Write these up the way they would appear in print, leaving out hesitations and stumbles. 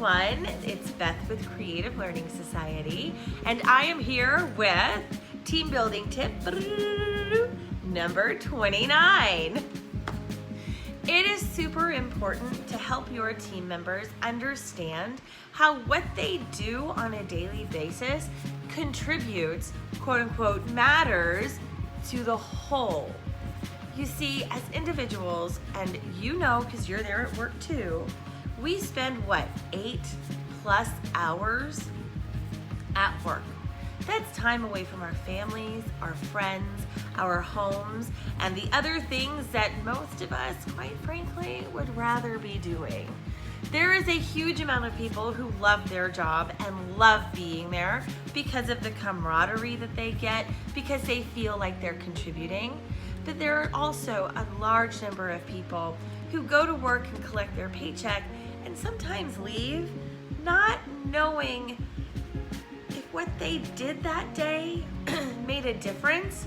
everyone. It's Beth with Creative Learning Society, and I am here with team building tip number 29. It is super important to help your team members understand how what they do on a daily basis contributes, quote unquote, matters to the whole. You see, as individuals, and you know because you're there at work too, we spend 8+ hours at work. That's time away from our families, our friends, our homes, and the other things that most of us, quite frankly, would rather be doing. There is a huge amount of people who love their job and love being there because of the camaraderie that they get, because they feel like they're contributing. But there are also a large number of people who go to work and collect their paycheck and sometimes leave not knowing if what they did that day made a difference,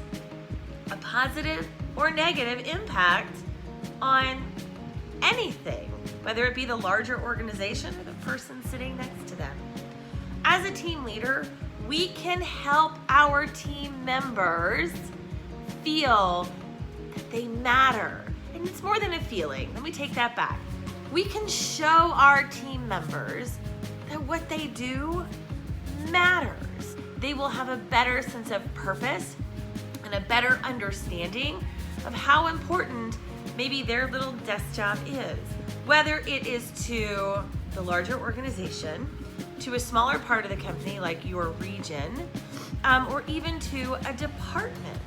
a positive or negative impact on anything, whether it be the larger organization or the person sitting next to them. As a team leader, we can help our team members feel that they matter. And it's more than a feeling. Let me take that back. We can show our team members that what they do matters. They will have a better sense of purpose and a better understanding of how important maybe their little desk job is. Whether it is to the larger organization, to a smaller part of the company like your region, or even to a department.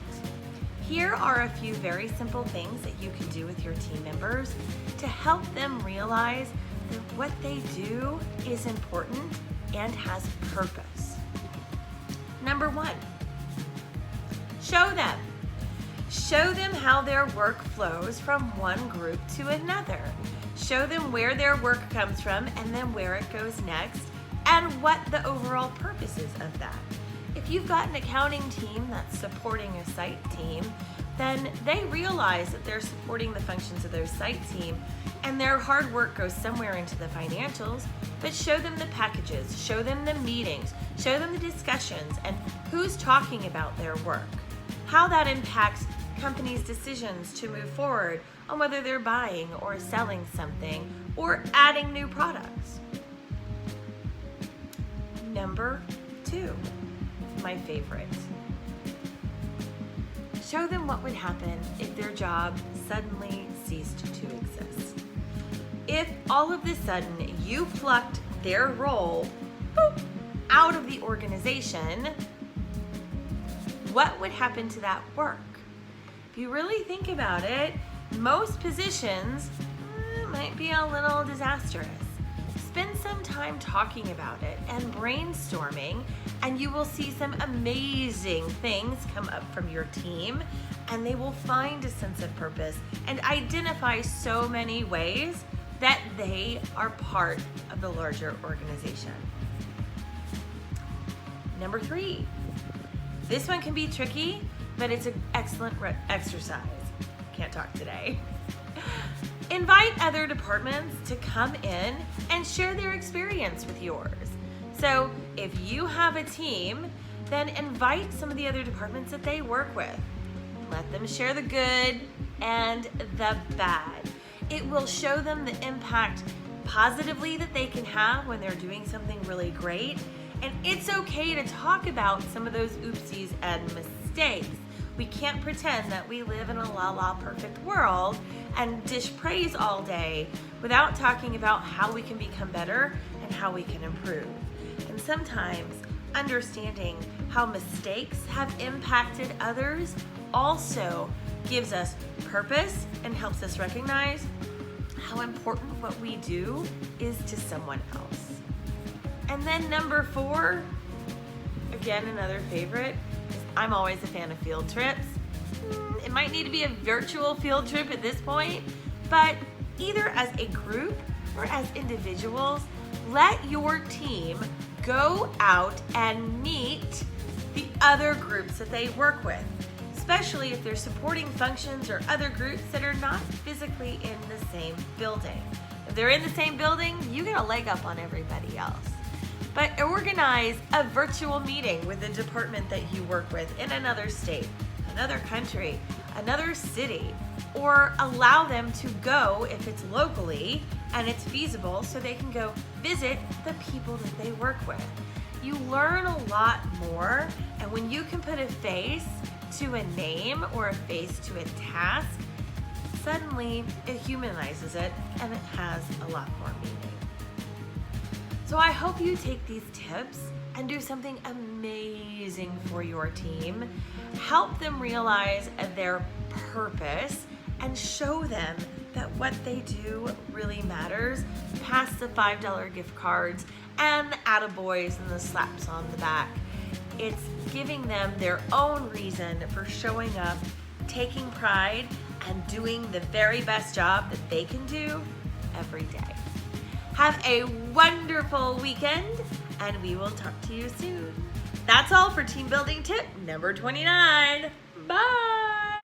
Here are a few very simple things that you can do with your team members to help them realize that what they do is important and has purpose. Number 1, show them. Show them how their work flows from one group to another. Show them where their work comes from and then where it goes next and what the overall purpose is of that. If you've got an accounting team that's supporting a site team, then they realize that they're supporting the functions of their site team and their hard work goes somewhere into the financials, but show them the packages, show them the meetings, show them the discussions and who's talking about their work, how that impacts companies' decisions to move forward on whether they're buying or selling something or adding new products. Number 2. My favorite. Show them what would happen if their job suddenly ceased to exist. If all of a sudden you plucked their role out of the organization, what would happen to that work? If you really think about it, most positions might be a little disastrous. Spend some time talking about it and brainstorming, and you will see some amazing things come up from your team, and they will find a sense of purpose and identify so many ways that they are part of the larger organization. Number 3. This one can be tricky, but it's an excellent exercise. Can't talk today. Invite other departments to come in and share their experience with yours. So if you have a team, then invite some of the other departments that they work with. Let them share the good and the bad. It will show them the impact positively that they can have when they're doing something really great. And it's okay to talk about some of those oopsies and mistakes. We can't pretend that we live in a la perfect world and dish praise all day without talking about how we can become better and how we can improve. And sometimes understanding how mistakes have impacted others also gives us purpose and helps us recognize how important what we do is to someone else. And then number 4, again, another favorite, I'm always a fan of field trips. It might need to be a virtual field trip at this point, but either as a group or as individuals, let your team go out and meet the other groups that they work with, especially if they're supporting functions or other groups that are not physically in the same building. they're in the same building, you get a leg up on everybody else. But organize a virtual meeting with the department that you work with in another state, another country, another city, or allow them to go if it's locally and it's feasible so they can go visit the people that they work with. You learn a lot more, and when you can put a face to a name or a face to a task, suddenly it humanizes it and it has a lot more meaning. So I hope you take these tips and do something amazing for your team. Help them realize their purpose and show them that what they do really matters, past the $5 gift cards and the attaboys and the slaps on the back. It's giving them their own reason for showing up, taking pride, and doing the very best job that they can do every day. Have a wonderful weekend, and we will talk to you soon. That's all for Team Building Tip number 29. Bye.